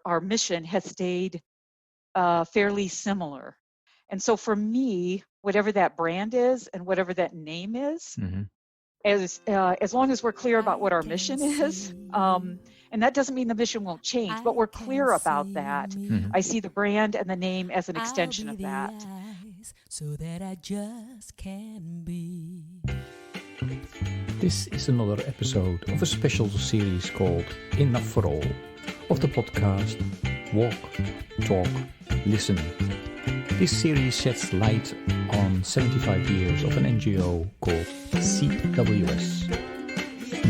our mission has stayed fairly similar. And so for me, whatever that brand is and whatever that name is, as long as we're clear about what our mission is, and that doesn't mean the mission won't change, but we're clear about that. I see the brand and the name as an extension of that. So that I just can be. This is another episode of a special series called Enough for All of the podcast Walk, Talk, Listen. This series sheds light on 75 years of an NGO called CWS.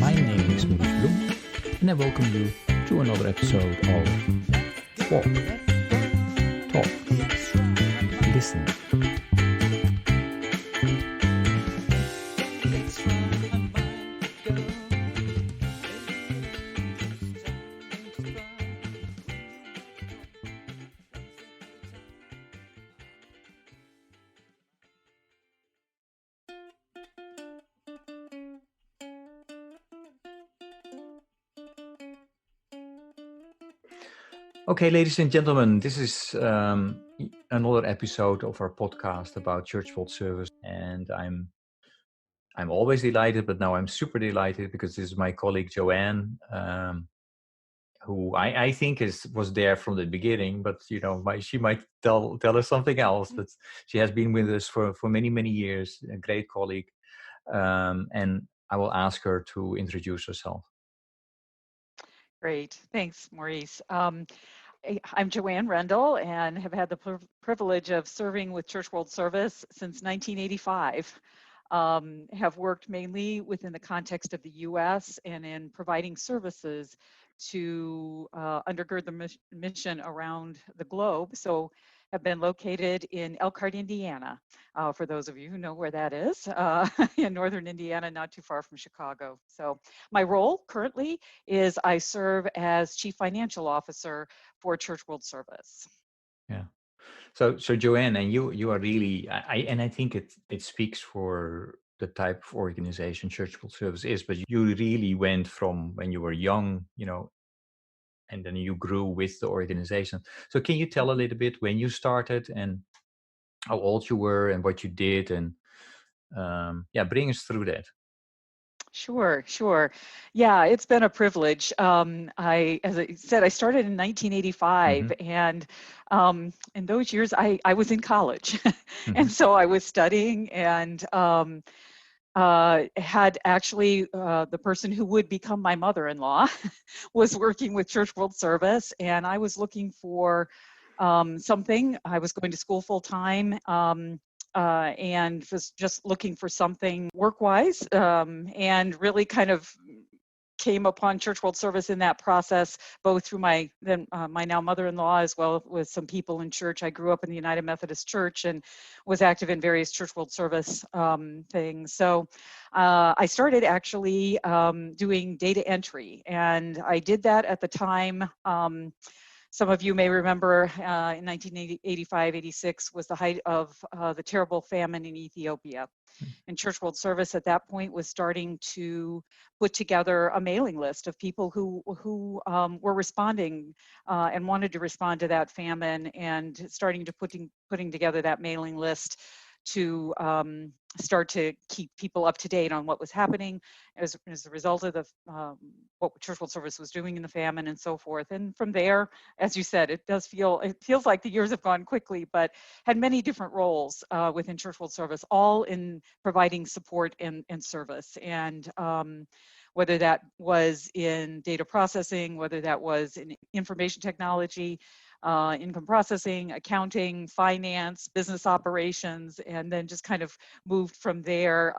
My name is Maurice Bloem and I welcome you to another episode of Walk, Talk, Listen. Okay, ladies and gentlemen, this is another episode of our podcast about Church World Service, and I'm always delighted, but now I'm super delighted because this is my colleague Joanne, who I think was there from the beginning, but you know, she might tell us something else. But she has been with us for many years, a great colleague, and I will ask her to introduce herself. Great, thanks, Maurice. I'm Joanne Rendall and have had the privilege of serving with Church World Service since 1985. Have worked mainly within the context of the U.S. and in providing services to undergird the mission around the globe. So have been located in Elkhart, Indiana, for those of you who know where that is, in northern Indiana, not too far from Chicago. So my role currently is I serve as Chief Financial Officer for Church World Service. Yeah. So Joanne, and you are really, I think it speaks for the type of organization Church World Service is, but you really went from when you were young, you know, and then you grew with the organization. So can you tell a little bit when you started and how old you were and what you did, and bring us through that. Sure. Yeah, it's been a privilege. As I said, I started in 1985, and in those years, I was in college, and so I was studying, and had actually the person who would become my mother-in-law was working with Church World Service, and I was looking for something. I was going to school full time. And was just looking for something work-wise, and really kind of came upon Church World Service in that process, both through my now mother-in-law as well with some people in church. I grew up in the United Methodist Church and was active in various Church World Service things. So I started actually doing data entry, and I did that at the time. Some of you may remember in 1985-86 was the height of the terrible famine in Ethiopia. And Church World Service at that point was starting to put together a mailing list of people who were responding and wanted to respond to that famine, and starting to putting together that mailing list to start to keep people up to date on what was happening as a result of the what Church World Service was doing in the famine and so forth. And from there, as you said, it feels like the years have gone quickly, but had many different roles within Church World Service, all in providing support and service. And whether that was in data processing, whether that was in information technology, income processing, accounting, finance, business operations, and then just kind of moved from there,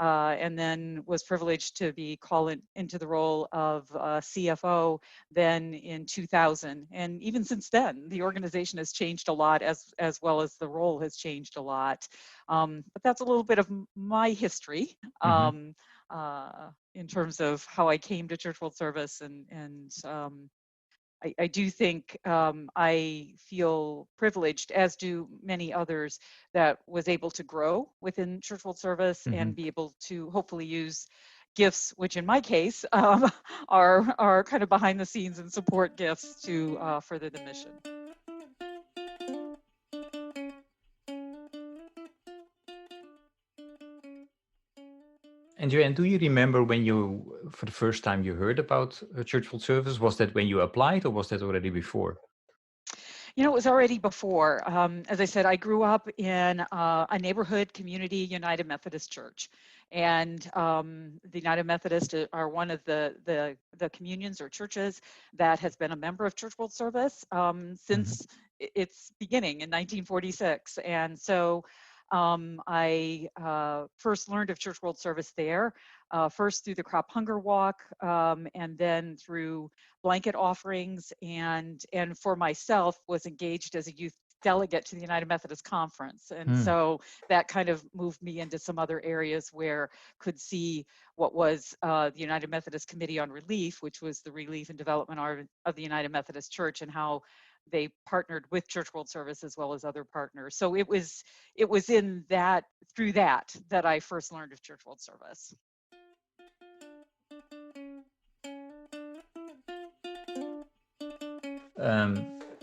and then was privileged to be called into the role of CFO then in 2000. And even since then, the organization has changed a lot, as well as the role has changed a lot. But that's a little bit of my history in terms of how I came to Church World Service, and I do think I feel privileged, as do many others, that was able to grow within Church World Service and be able to hopefully gifts, which in my case are kind of behind the scenes and support gifts to further the mission. And Joanne, do you remember when you, for the first time, you heard about Church World Service? Was that when you applied, or was that already before? You know, it was already before. As I said, I grew up in a neighborhood community United Methodist Church. And the United Methodists are one of the communions or churches that has been a member of Church World Service since its beginning in 1946. And so I first learned of Church World Service there, first through the Crop Hunger Walk, and then through blanket offerings, and for myself was engaged as a youth delegate to the United Methodist Conference. And so that kind of moved me into some other areas where could see what was the United Methodist Committee on Relief, which was the relief and development arm of the United Methodist Church, and how they partnered with Church World Service as well as other partners. So it was in that, through that I first learned of Church World Service.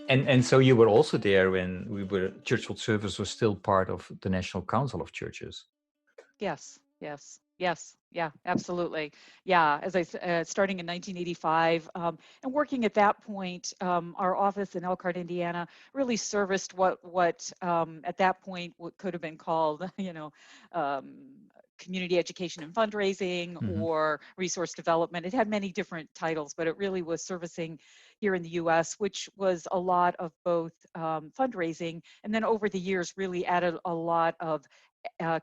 And so you were also there when Church World Service was still part of the National Council of Churches. Yes, yeah, absolutely. Yeah, as I starting in 1985 and working at that point, our office in Elkhart, Indiana, really serviced what at that point what could have been called, community education and fundraising or resource development. It had many different titles, but it really was servicing here in the U.S., which was a lot of both fundraising, and then over the years really added a lot of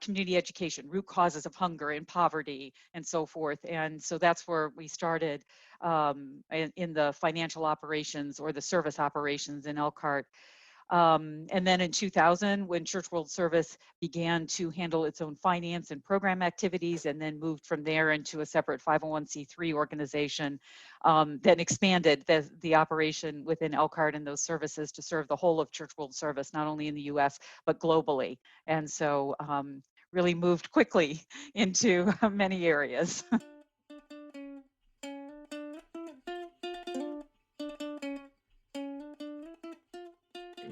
community education, root causes of hunger and poverty, and so forth. And so that's where we started in the financial operations or the service operations in Elkhart. And then in 2000, when Church World Service began to handle its own finance and program activities, and then moved from there into a separate 501c3 organization, then expanded the operation within Elkhart and those services to serve the whole of Church World Service, not only in the US, but globally. And so really moved quickly into many areas.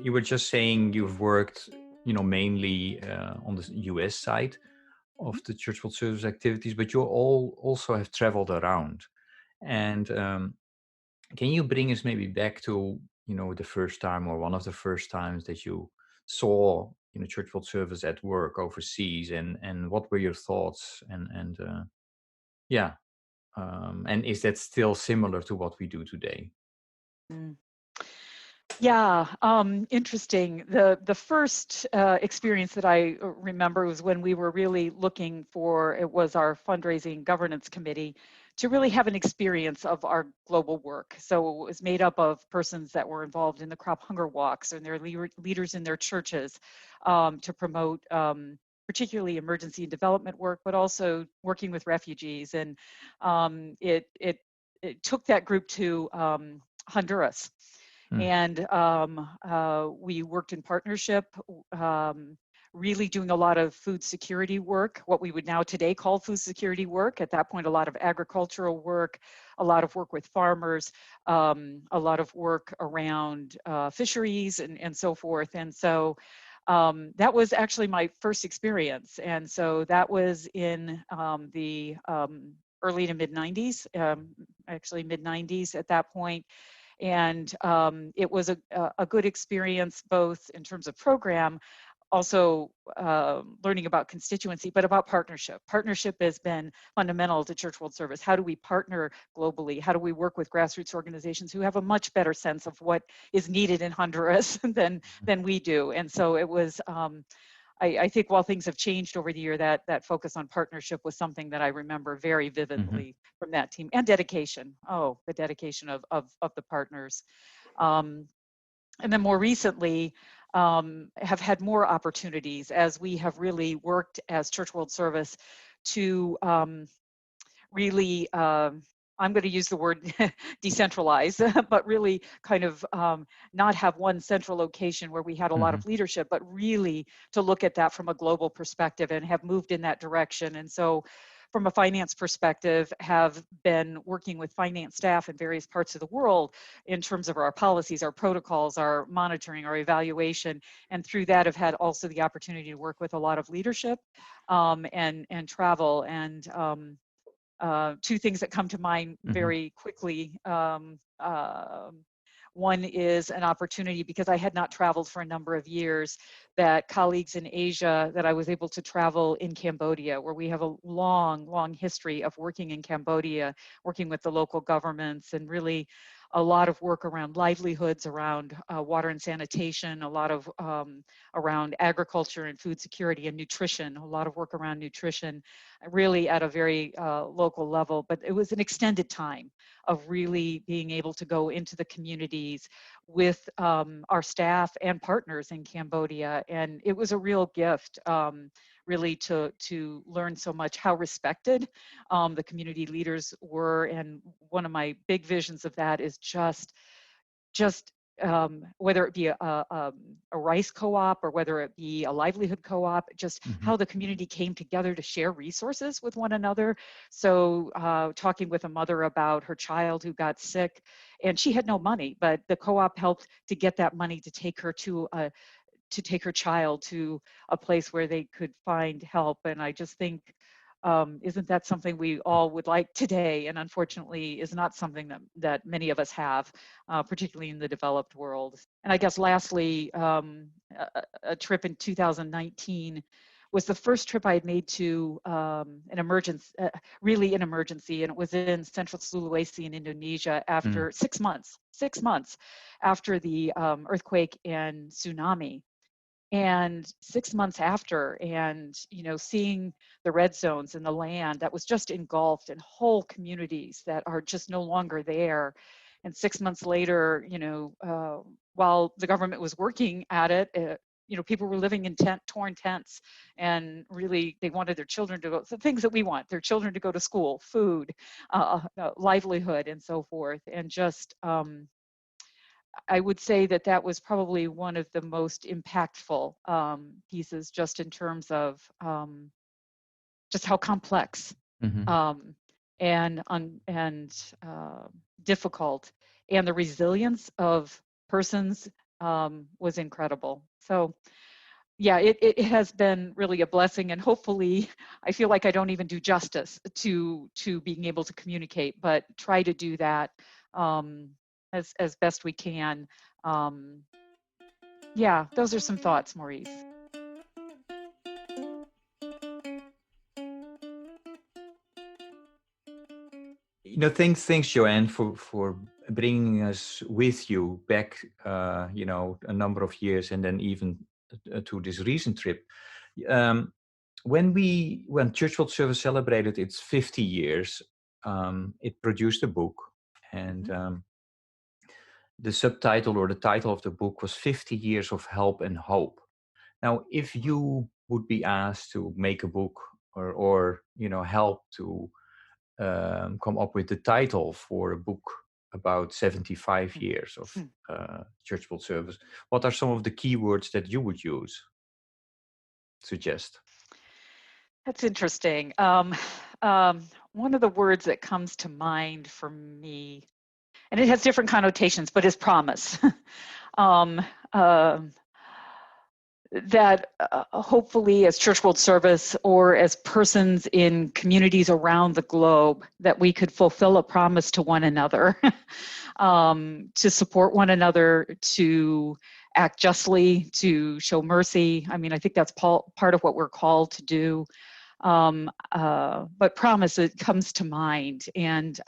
You were just saying you've worked, mainly on the US side of the Church World Service activities, but you all also have traveled around. And can you bring us maybe back to, the first time or one of the first times that you saw, Church World Service at work overseas, and what were your thoughts? And is that still similar to what we do today? Yeah, interesting. The first experience that I remember was when we were really looking for, it was our fundraising governance committee, to really have an experience of our global work. So it was made up of persons that were involved in the crop hunger walks and their leaders in their churches to promote particularly emergency and development work, but also working with refugees. And it took that group to Honduras. And we worked in partnership, really doing a lot of food security work, what we would now today call food security work. At that point, a lot of agricultural work, a lot of work with farmers, a lot of work around fisheries and so forth. And so that was actually my first experience. And so that was in the early to mid 90s, actually mid 90s at that point. And it was a good experience, both in terms of program, also learning about constituency, but about partnership. Partnership has been fundamental to Church World Service. How do we partner globally? How do we work with grassroots organizations who have a much better sense of what is needed in Honduras than we do? And so it was, I think while things have changed over the year, that focus on partnership was something that I remember very vividly from that team, and dedication. Oh, the dedication of the partners. And then more recently, have had more opportunities as we have really worked as Church World Service to really, I'm going to use the word decentralize, but really kind of not have one central location where we had a lot of leadership, but really to look at that from a global perspective and have moved in that direction. And so from a finance perspective, have been working with finance staff in various parts of the world in terms of our policies, our protocols, our monitoring, our evaluation. And through that, have had also the opportunity to work with a lot of leadership and travel. And two things that come to mind very quickly. One is an opportunity, because I had not traveled for a number of years, that colleagues in Asia, that I was able to travel in Cambodia, where we have a long, long history of working in Cambodia, working with the local governments, and really a lot of work around livelihoods, around water and sanitation, a lot of around agriculture and food security and nutrition, a lot of work around nutrition, really at a very local level. But it was an extended time of really being able to go into the communities with our staff and partners in Cambodia. And it was a real gift, really, to learn so much how respected the community leaders were. And one of my big visions of that is just whether it be a rice co-op or whether it be a livelihood co-op, just how the community came together to share resources with one another. So talking with a mother about her child who got sick, and she had no money, but the co-op helped to get that money to take her her child to a place where they could find help. And I just think, isn't that something we all would like today? And unfortunately is not something that many of us have, particularly in the developed world. And I guess lastly, a trip in 2019 was the first trip I had made to an emergency, really an emergency, and it was in Central Sulawesi in Indonesia after 6 months after the earthquake and tsunami. And 6 months after, and seeing the red zones in the land that was just engulfed, and whole communities that are just no longer there. And 6 months later, while the government was working at it, people were living in torn tents, and really they wanted their children to go, the things that we want, their children to go to school, food, livelihood, and so forth. And just I would say that was probably one of the most impactful pieces, just in terms of just how complex and difficult, and the resilience of persons was incredible. So yeah, it has been really a blessing, and hopefully I feel like I don't even do justice to being able to communicate, but try to do that as best we can. Yeah, those are some thoughts, Maurice. Thanks, Joanne, for bringing us with you back, a number of years, and then even to this recent trip. When Church World Service celebrated its 50 years, it produced a book, and the subtitle, or the title of the book, was 50 Years of Help and Hope. Now, if you would be asked to make a book or help to come up with the title for a book about 75 years of Church World Service, what are some of the keywords that you would suggest? That's interesting. One of the words that comes to mind for me, and it has different connotations, but is promise. That hopefully, as Church World Service or as persons in communities around the globe, that we could fulfill a promise to one another, to support one another, to act justly, to show mercy. I mean, I think that's part of what we're called to do. But promise, it comes to mind. And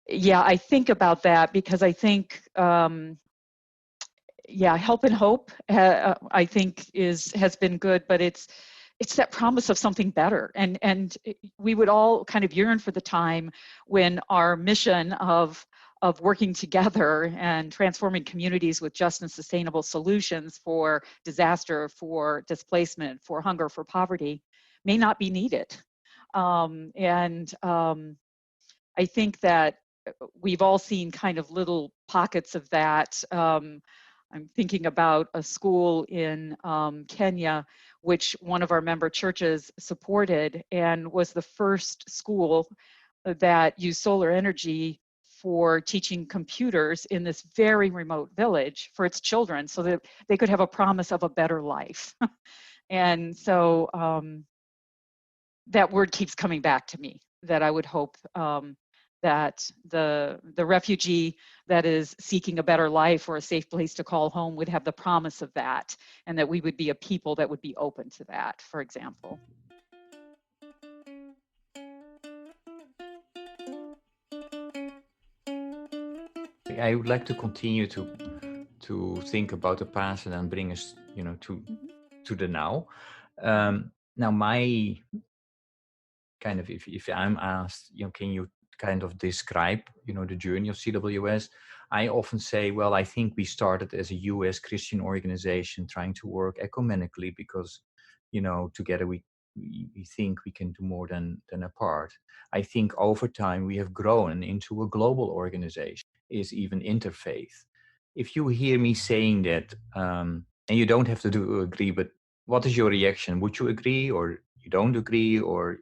yeah, I think about that because I think, help and hope, I think has been good, but it's that promise of something better. And we would all kind of yearn for the time when our mission of working together and transforming communities with just and sustainable solutions for disaster, for displacement, for hunger, for poverty, may not be needed. I think that we've all seen kind of little pockets of that. I'm thinking about a school in Kenya which one of our member churches supported, and was the first school that used solar energy for teaching computers in this very remote village for its children so that they could have a promise of a better life. And so that word keeps coming back to me, that I would hope that the refugee that is seeking a better life or a safe place to call home would have the promise of that, and that we would be a people that would be open to that, for example. I would like to continue to think about the past and then bring us, to the now. Now, my kind of, if I'm asked, can you kind of describe, the journey of CWS? I often say, well, I think we started as a U.S. Christian organization trying to work ecumenically because, together we think we can do more than apart. I think over time we have grown into a global organization, is even interfaith. If you hear me saying that, and you don't have to agree, but what is your reaction? Would you agree, or you don't agree, or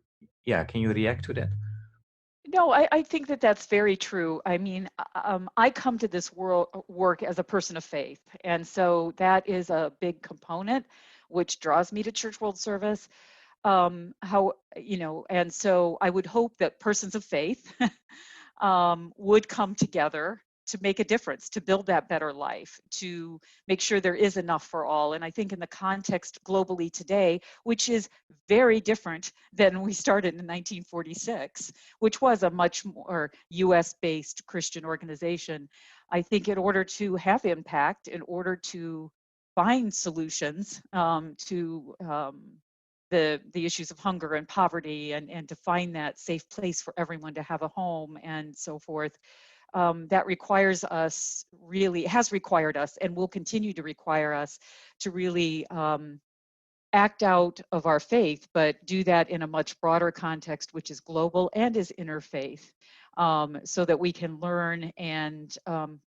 can you react to that? No, I think that that's very true. I mean, I come to this work as a person of faith. And so that is a big component which draws me to Church World Service. And so I would hope that persons of faith would come together to make a difference, to build that better life, to make sure there is enough for all. And I think in the context globally today, which is very different than we started in 1946, which was a much more US-based Christian organization, I think in order to have impact, in order to find solutions to the issues of hunger and poverty, and to find that safe place for everyone to have a home and so forth, that requires us, really has required us and will continue to require us to really act out of our faith, but do that in a much broader context, which is global and is interfaith, so that we can learn and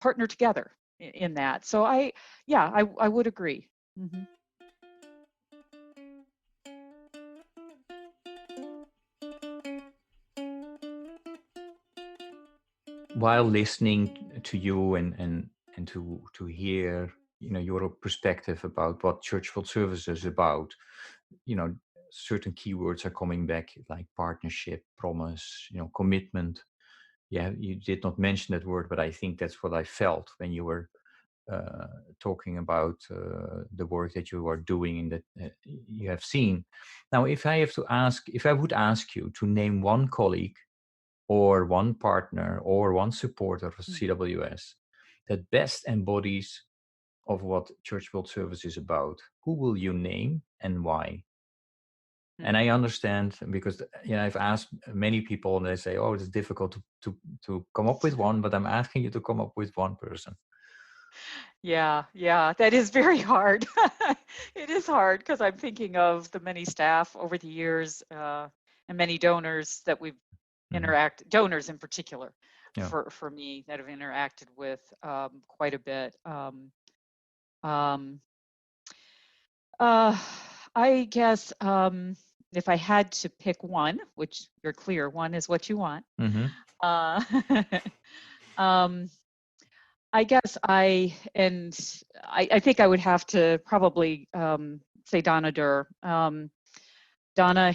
partner together in that. So I would agree. Mm-hmm. While listening to you and to hear your perspective about what Church World Service is about, certain keywords are coming back, like partnership, promise, commitment. Yeah, you did not mention that word, but I think that's what I felt when you were talking about the work that you are doing and that you have seen. Now, if I would ask you to name one colleague or one partner or one supporter of CWS that best embodies of what Church World Service is about, who will you name and why? And I understand, because I've asked many people and they say, oh, it's difficult to come up with one, but I'm asking you to come up with one person. Yeah, that is very hard. It is hard because I'm thinking of the many staff over the years and many donors that we've donors in particular, for me, that have interacted with quite a bit. I guess if I had to pick one, which you're clear, one is what you want. Uh, I guess I think I would have to probably say Donna Durr. Donna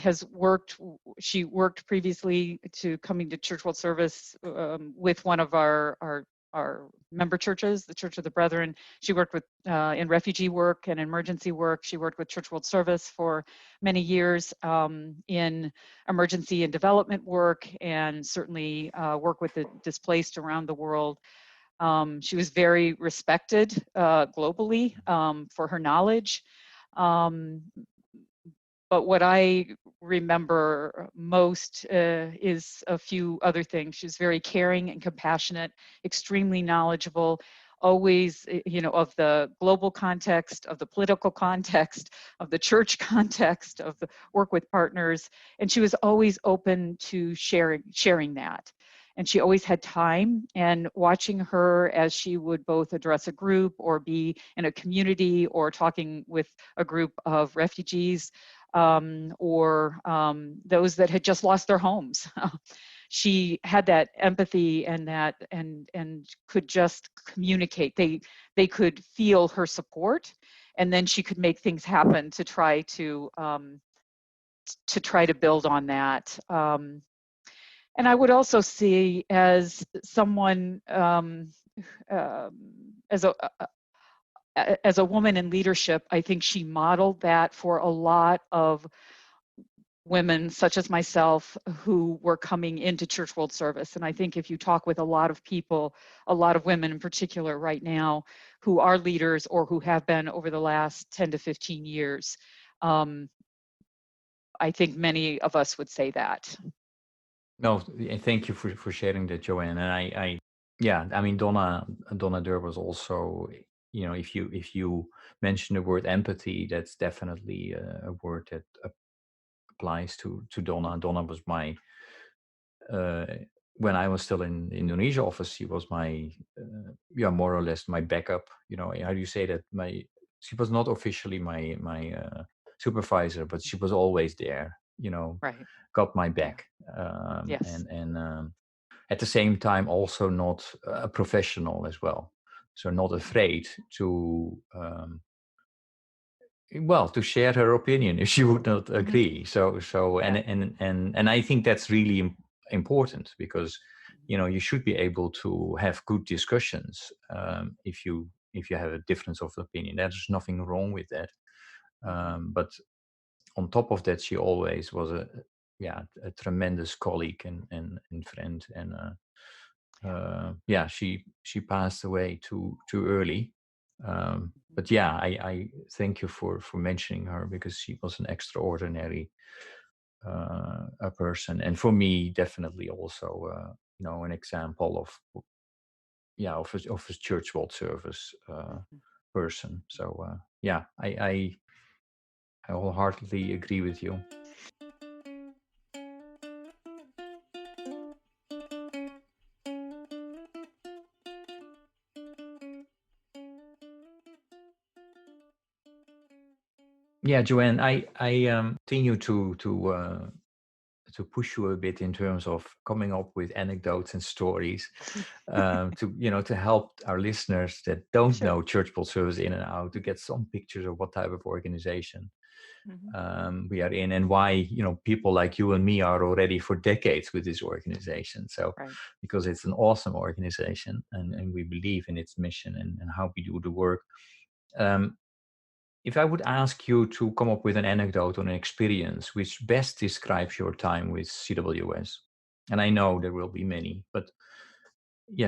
she worked previously to coming to Church World Service with one of our member churches, the Church of the Brethren. She worked with in refugee work and emergency work. She worked with Church World Service for many years in emergency and development work, and certainly work with the displaced around the world. She was very respected globally for her knowledge. But what I remember most is a few other things. She was very caring and compassionate, extremely knowledgeable, always, of the global context, of the political context, of the church context, of the work with partners. And she was always open to sharing that. and she always had time. And watching her as she would both address a group or be in a community or talking with a group of refugees, or those that had just lost their homes. She had that empathy and that and could just communicate. They could feel her support, and then she could make things happen to try to build on that. And I would also see as someone as a woman in leadership, I think she modeled that for a lot of women such as myself who were coming into church world service. And I think if you talk with a lot of people, a lot of women in particular right now who are leaders or who have been over the last 10 to 15 years, I think many of us would say that. No, thank you for sharing that, Joanne. And I mean, Donna Durr was also, if you mention the word empathy, that's definitely a word that applies to Donna. Donna was my, when I was still in the Indonesia office, she was my, more or less my backup. How do you say that? She was not officially my supervisor, but she was always there. Right. Got my Yeah. back. Yes. And at the same time, also not a professional as well. So not afraid to to share her opinion if she would not agree. So Yeah. and I think that's really important, because you should be able to have good discussions if you have a difference of opinion. There's nothing wrong with that. But on top of that, she always was a tremendous colleague and friend. And she passed away too early. But I thank you for mentioning her, because she was an extraordinary a person, and for me definitely also an example of of a church world service person. So I wholeheartedly agree with you. Yeah, Joanne, I continue to push you a bit in terms of coming up with anecdotes and stories to help our listeners that don't Sure. know church world service in and out, to get some pictures of what type of organization we are in, and why people like you and me are already for decades with this organization. So Right. because it's an awesome organization, and we believe in its mission and how we do the work. If I would ask you to come up with an anecdote or an experience which best describes your time with CWS, and I know there will be many, but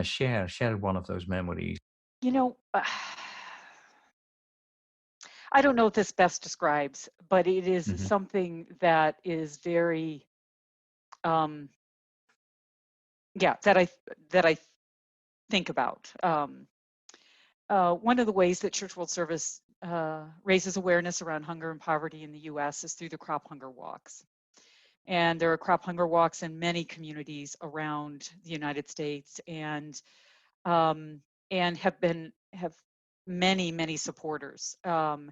share one of those memories. You know, I don't know if this best describes, but it is Hmm. something that is very, that I think about. One of the ways that Church World Service raises awareness around hunger and poverty in the U.S. is through the crop hunger walks. And there are crop hunger walks in many communities around the United States, and have many supporters, and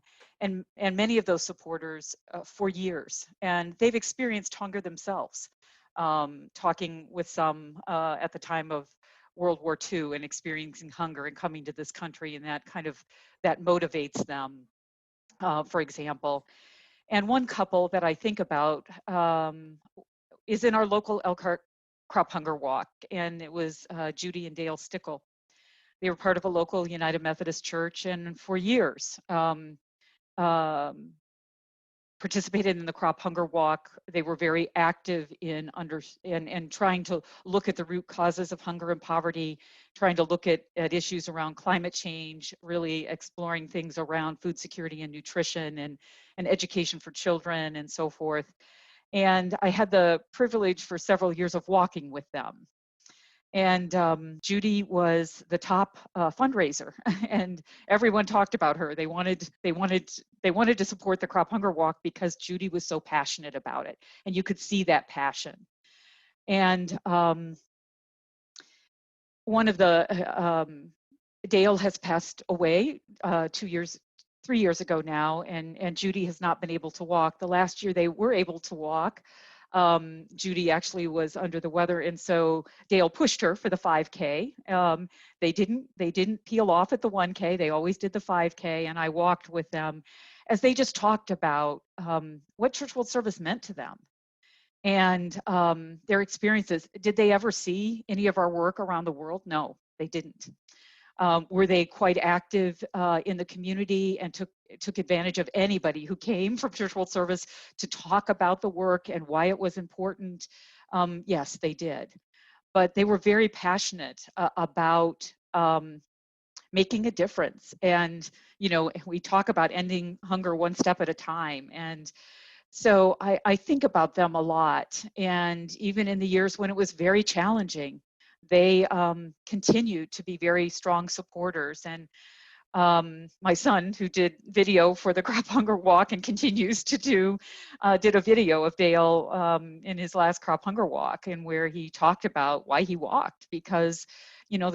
many of those supporters for years, and they've experienced hunger themselves. Talking with some at the time of World War II and experiencing hunger and coming to this country, and that motivates them, for example. And one couple that I think about is in our local Elkhart Crop Hunger Walk, and it was Judy and Dale Stickle. They were part of a local United Methodist church, and for years um, participated in the crop hunger walk. They were very active in and trying to look at the root causes of hunger and poverty, trying to look at issues around climate change, really exploring things around food security and nutrition, and education for children and so forth. And I had the privilege for several years of walking with them. And Judy was the top fundraiser, and everyone talked about her. They wanted to support the crop hunger walk because Judy was so passionate about it, and you could see that passion. And one of the Dale has passed away 3 years ago now, and Judy has not been able to walk. The last year they were able to walk. Judy actually was under the weather, and so Dale pushed her for the 5K. They didn't peel off at the 1K. They always did the 5K, and I walked with them as they just talked about what Church World Service meant to them and their experiences. Did they ever see any of our work around the world? No, they didn't. Were they quite active in the community and took advantage of anybody who came from Church World Service to talk about the work and why it was important? Yes, they did. But they were very passionate about making a difference. And, you know, we talk about ending hunger one step at a time. And so I think about them a lot. And even in the years when it was very challenging, they continued to be very strong supporters. And my son, who did video for the Crop Hunger Walk and continues to do, did a video of Dale in his last Crop Hunger Walk, and where he talked about why he walked, because, you know,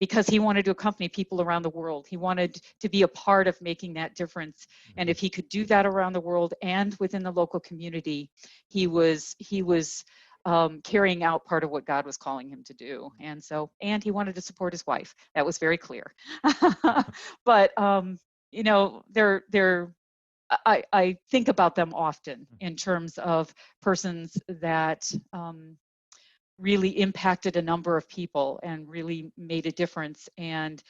because he wanted to accompany people around the world. He wanted to be a part of making that difference. And if he could do that around the world and within the local community, he was carrying out part of what God was calling him to do. And he wanted to support his wife. That was very clear. But you know, I think about them often in terms of persons that really impacted a number of people and really made a difference, and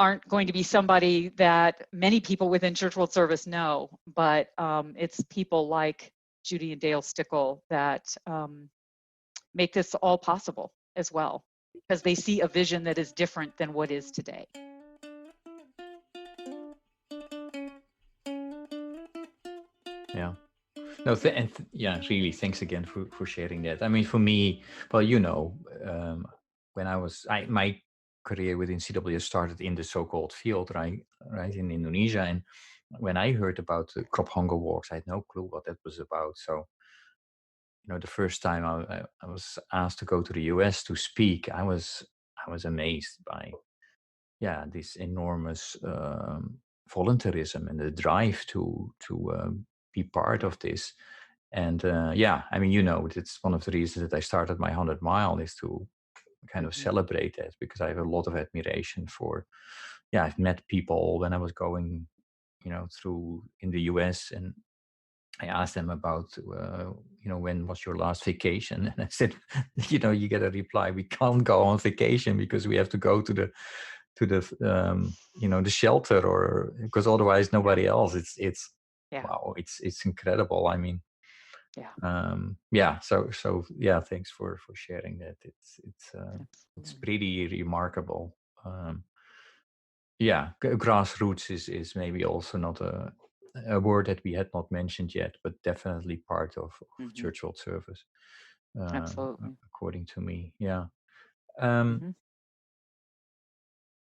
aren't going to be somebody that many people within Church World Service know, but it's people like Judy and Dale Stickle that make this all possible as well, because they see a vision that is different than what is today. Yeah. No, really, thanks again for sharing that. I mean, for me, well, you know, when my career within CWS started in the so-called field, right in Indonesia, and when I heard about the crop hunger walks, I had no clue what that was about. So, you know, the first time I was asked to go to the US to speak, I was amazed by this enormous volunteerism and the drive to be part of this. And I mean, you know, it's one of the reasons that I started my 100 mile is to kind of celebrate that, because I have a lot of admiration for, I've met people when I was going, you know, through in the US, and I asked them about, you know, when was your last vacation? And I said, you know, you get a reply, we can't go on vacation because we have to go to the you know, the shelter, or because otherwise nobody else. It's wow, it's incredible. I mean, thanks for sharing that. It's pretty remarkable. Grassroots is maybe also not a word that we had not mentioned yet, but definitely part of Church World Service. Absolutely. According to me,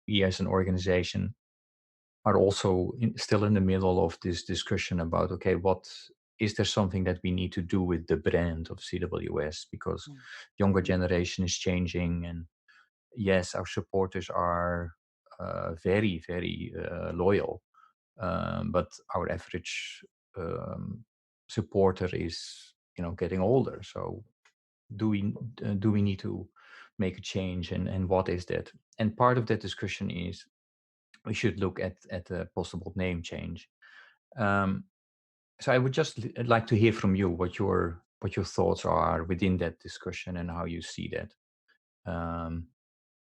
we as an organization are also still in the middle of this discussion about, okay, what is there something that we need to do with the brand of CWS, because younger generation is changing, and yes, our supporters are very, very loyal, but our average supporter is, you know, getting older. So do we need to make a change, and what is that? And part of that discussion is we should look at a possible name change. So I would just like to hear from you what your thoughts are within that discussion and how you see that.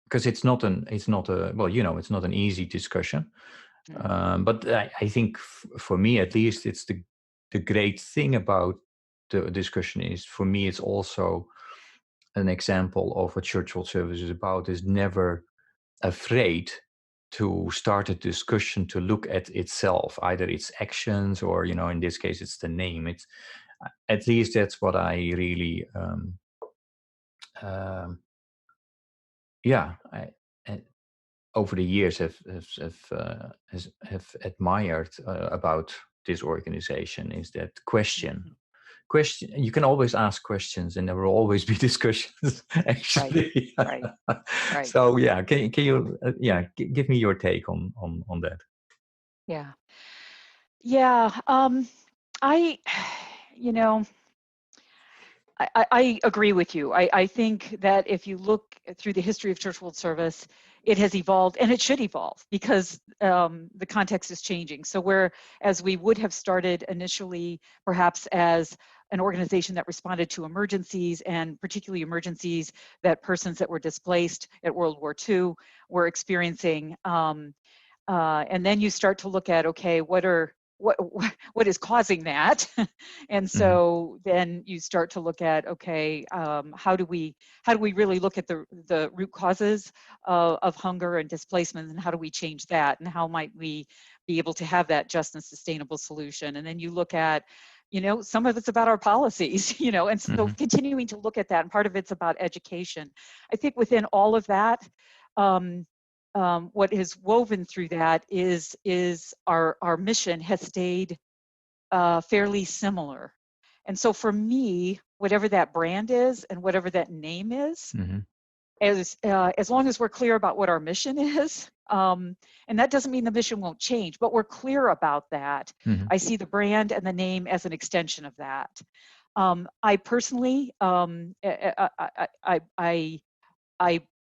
Because it's not a well, you know, it's not an easy discussion. But I think for me at least, it's the great thing about the discussion is, for me, it's also an example of what Church World Service is about, is never afraid to start a discussion, to look at itself, either its actions or, you know, in this case, it's the name. It's at least that's what I really, over the years have admired about this organization, is that question. question, you can always ask questions, and there will always be discussions. Actually, Right. So yeah, can you give me your take on that? Yeah. Yeah. I, you know, I agree with you. I think that if you look through the history of Church World Service, it has evolved, and it should evolve because the context is changing. So whereas we would have started initially perhaps as an organization that responded to emergencies, and particularly emergencies that persons that were displaced at World War II were experiencing, and then you start to look at, okay, what is causing that? And so then you start to look at, okay, how do we really look at the root causes of hunger and displacement, and how do we change that, and how might we be able to have that just and sustainable solution? And then you look at, some of it's about our policies, and so continuing to look at that, and part of it's about education. I think within all of that, what is woven through that is our mission has stayed fairly similar. And so for me, whatever that brand is and whatever that name is, as long as we're clear about what our mission is, and that doesn't mean the mission won't change, but we're clear about that. I see the brand and the name as an extension of that. I personally, I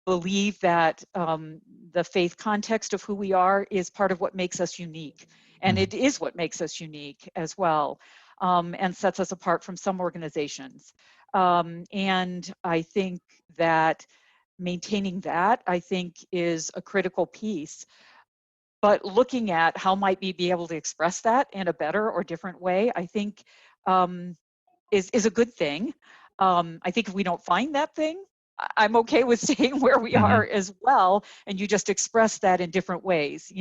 believe that the faith context of who we are is part of what makes us unique. And it is what makes us unique as well, and sets us apart from some organizations. And I think that maintaining that, I think, is a critical piece. But looking at how might we be able to express that in a better or different way, I think is a good thing. I think if we don't find that thing, I'm okay with staying where we are as well. And you just express that in different ways,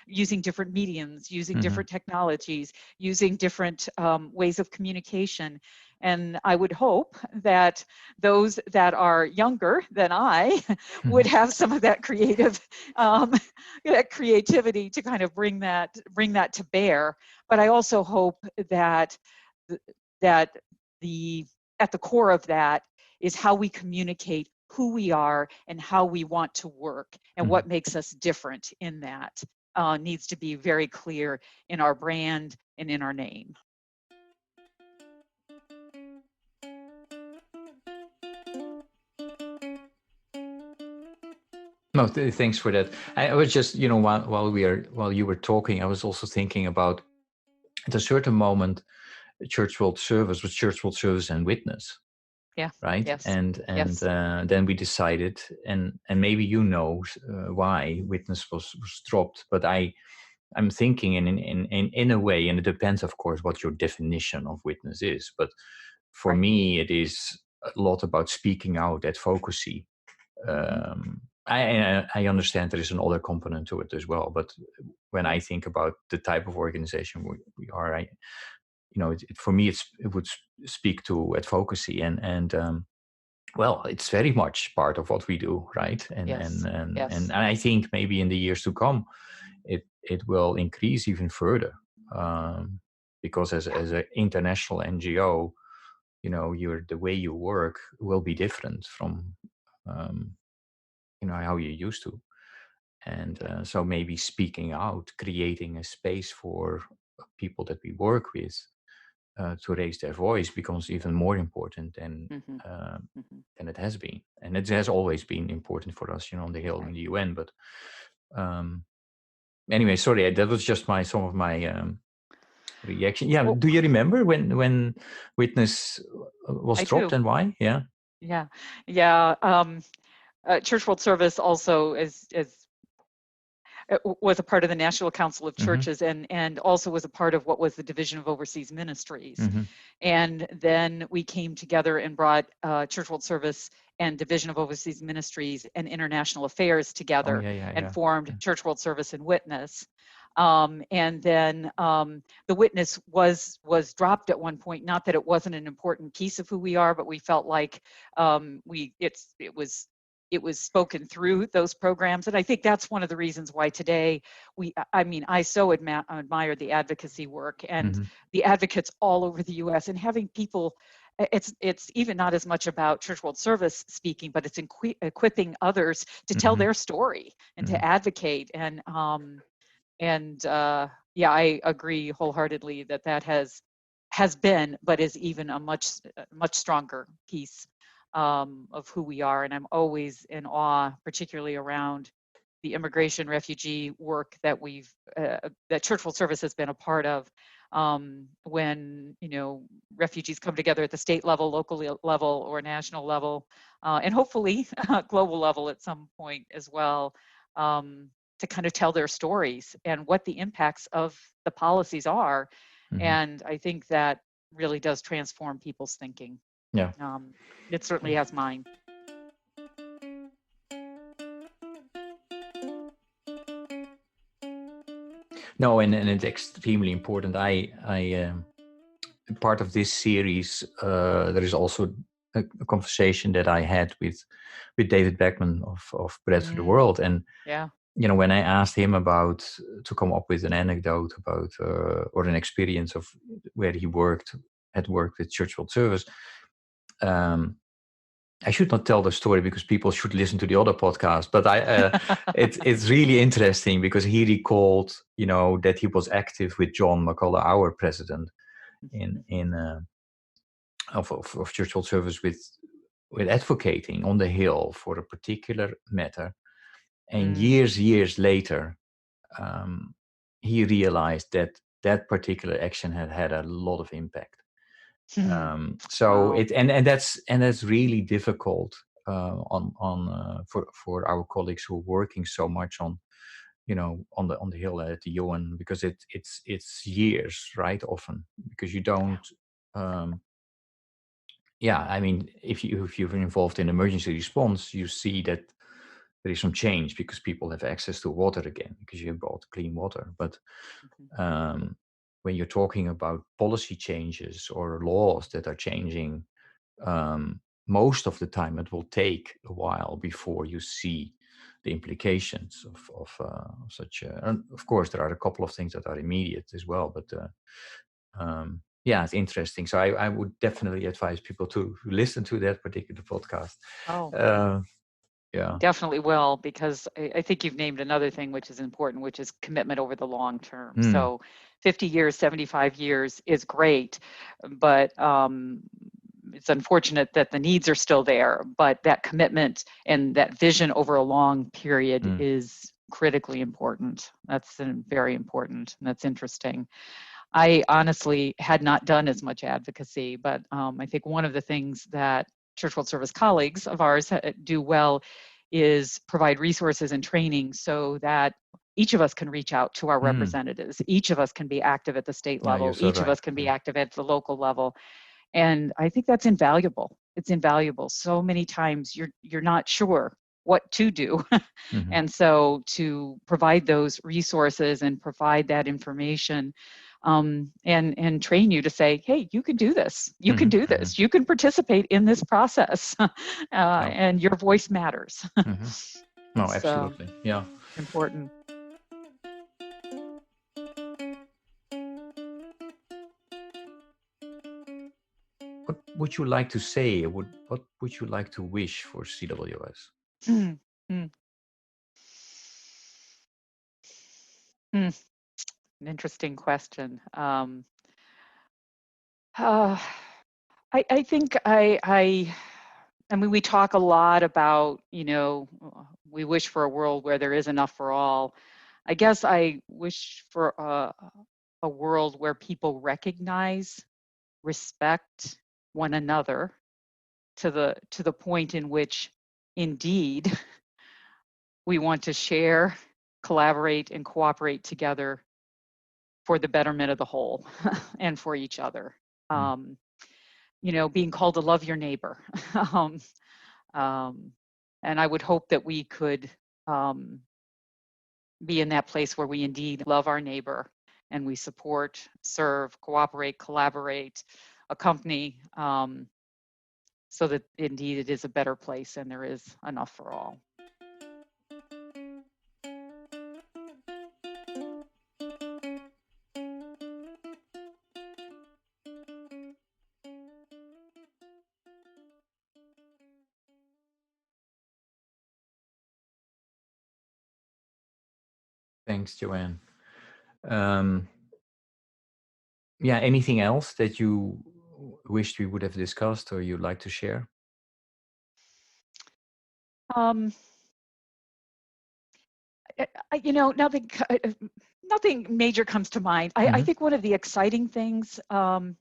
using different mediums, using different technologies, using different ways of communication. And I would hope that those that are younger than I would have some of that creativity to kind of bring that to bear. But I also hope that at the core of that is how we communicate who we are and how we want to work, and what makes us different in that needs to be very clear in our brand and in our name. No, thanks for that. I was just, while you were talking, I was also thinking about, at a certain moment, Church World Service was Church World Service and Witness. Yeah. Right. Yes. And Yes. Then we decided, and maybe why Witness was dropped, but I'm thinking in a way, and it depends, of course, what your definition of witness is. But for me, it is a lot about speaking out, advocacy. I understand there is another component to it as well, but when I think about the type of organization we are, for me, it would speak to advocacy, and well, it's very much part of what we do, right? And Yes. and I think maybe in the years to come, it will increase even further, because as an international NGO, the way you work will be different from how you used to. And so maybe speaking out, creating a space for people that we work with to raise their voice becomes even more important than it has been. And it has always been important for us, on the Hill in the UN. But anyway, sorry, that was just some of my reaction. Yeah, do you remember when Witness was dropped and why? Yeah. Church World Service also was a part of the National Council of Churches, and also was a part of what was the Division of Overseas Ministries. And then we came together and brought Church World Service and Division of Overseas Ministries and International Affairs together, and formed Church World Service and Witness. And then the Witness was dropped at one point. Not that it wasn't an important piece of who we are, but we felt like it was it was spoken through those programs. And I think that's one of the reasons why today I so admire the advocacy work and Mm-hmm. the advocates all over the US, and having people, it's even not as much about Church World Service speaking, but it's equipping others to tell Mm-hmm. their story and Mm-hmm. to advocate. Yeah, I agree wholeheartedly that has been, but is even a much stronger piece of who we are. And I'm always in awe, particularly around the immigration refugee work that that Church World Service has been a part of. When refugees come together at the state level, local level, or national level, and hopefully global level at some point as well, to kind of tell their stories and what the impacts of the policies are. Mm-hmm. And I think that really does transform people's thinking. Yeah. It certainly has mine. No, and it's extremely important. Part of this series, there is also a conversation that I had with David Beckman of Bread for the World, and Yeah. when I asked him to come up with an anecdote about or an experience of where he had worked with Church World Service. I should not tell the story because people should listen to the other podcast, but it's really interesting because he recalled, that he was active with John McCullough, our president, of Church World Service with advocating on the Hill for a particular matter, and years later, he realized that particular action had a lot of impact. So Wow. that's really difficult for our colleagues who are working so much on on the Hill at the Joanne, because it's years, right? Often because you don't. I mean, if you're involved in emergency response, you see that there is some change because people have access to water again because you brought clean water. But when you're talking about policy changes or laws that are changing, most of the time it will take a while before you see the implications of such. And of course, there are a couple of things that are immediate as well, but it's interesting. So I would definitely advise people to listen to that particular podcast. Oh, Yeah. definitely will, because I think you've named another thing which is important, which is commitment over the long term. So 50 years, 75 years is great, but it's unfortunate that the needs are still there, but that commitment and that vision over a long period is critically important. That's very important, and that's interesting. I honestly had not done as much advocacy, but I think one of the things that Church World Service colleagues of ours do well is provide resources and training so that each of us can reach out to our representatives. Each of us can be active at the state level. You're so Each of us can be active at the local level. And I think that's invaluable. It's invaluable. So many times you're not sure what to do. And so to provide those resources and provide that information, and train you to say, hey, you can do this. You can do this. You can participate in this process, and your voice matters. No, It's absolutely. Yeah. important. What would you like to say? What would you like to wish for CWS? Mm, mm, mm. An interesting question. Uh, I think I mean, we talk a lot about, we wish for a world where there is enough for all. I guess I wish for a world where people recognize, respect one another to the point in which indeed we want to share, collaborate, and cooperate together for the betterment of the whole and for each other. Being called to love your neighbor. Um, and I would hope that we could be in that place where we indeed love our neighbor and we support, serve, cooperate, collaborate, accompany, so that indeed it is a better place and there is enough for all. Thanks, Joanne. Yeah, anything else that you wished we would have discussed or you'd like to share? Um, nothing major comes to mind. I think one of the exciting things, and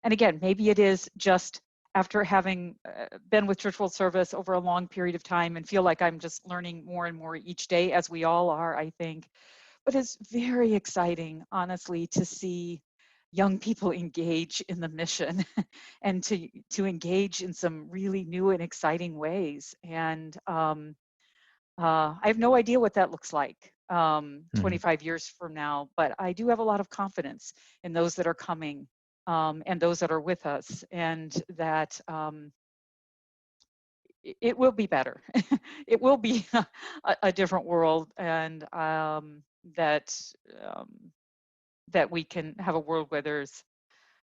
again, maybe it is just after having been with Church World Service over a long period of time and feel like I'm just learning more and more each day, as we all are, I think. But it's very exciting, honestly, to see young people engage in the mission and to engage in some really new and exciting ways. And I have no idea what that looks like 25 years from now, but I do have a lot of confidence in those that are coming and those that are with us, and that it will be better. It will be a different world, and that that we can have a world where there's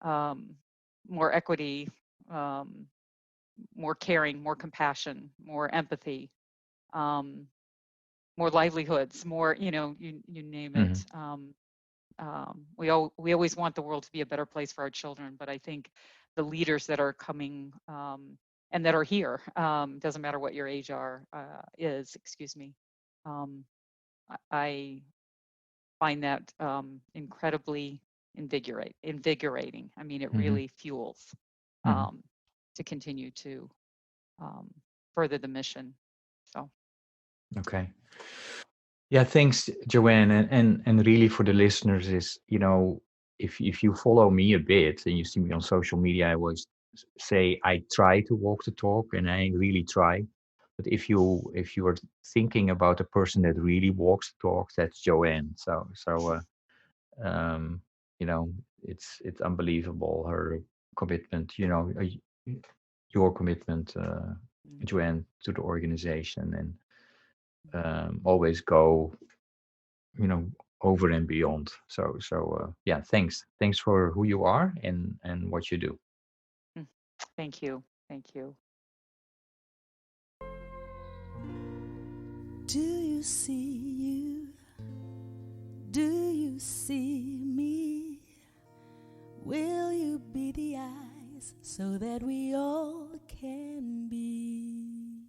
more equity, more caring, more compassion, more empathy, more livelihoods, more, you name it. We always want the world to be a better place for our children, but I think the leaders that are coming and that are here, doesn't matter what your age is, excuse me. I find that incredibly invigorating. I mean, it really fuels to continue to further the mission. So. Okay. Yeah, thanks, Joanne. And really for the listeners is, if you follow me a bit and you see me on social media, I always say I try to walk the talk, and I really try. But if you are thinking about a person that really walks the talk, that's Joanne. Um, it's unbelievable, her commitment, your commitment, Joanne, to the organization, and always go, over and beyond. Yeah, thanks for who you are and what you do. Thank you. Do you see you? Do you see me? Will you be the eyes so that we all can be?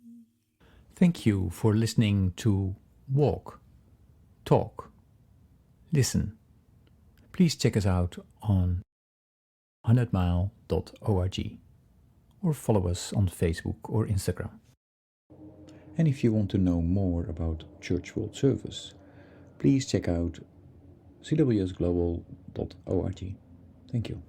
Thank you for listening to Walk, Talk, Listen. Please check us out on 100mile.org or follow us on Facebook or Instagram. And if you want to know more about Church World Service, please check out cwsglobal.org. Thank you.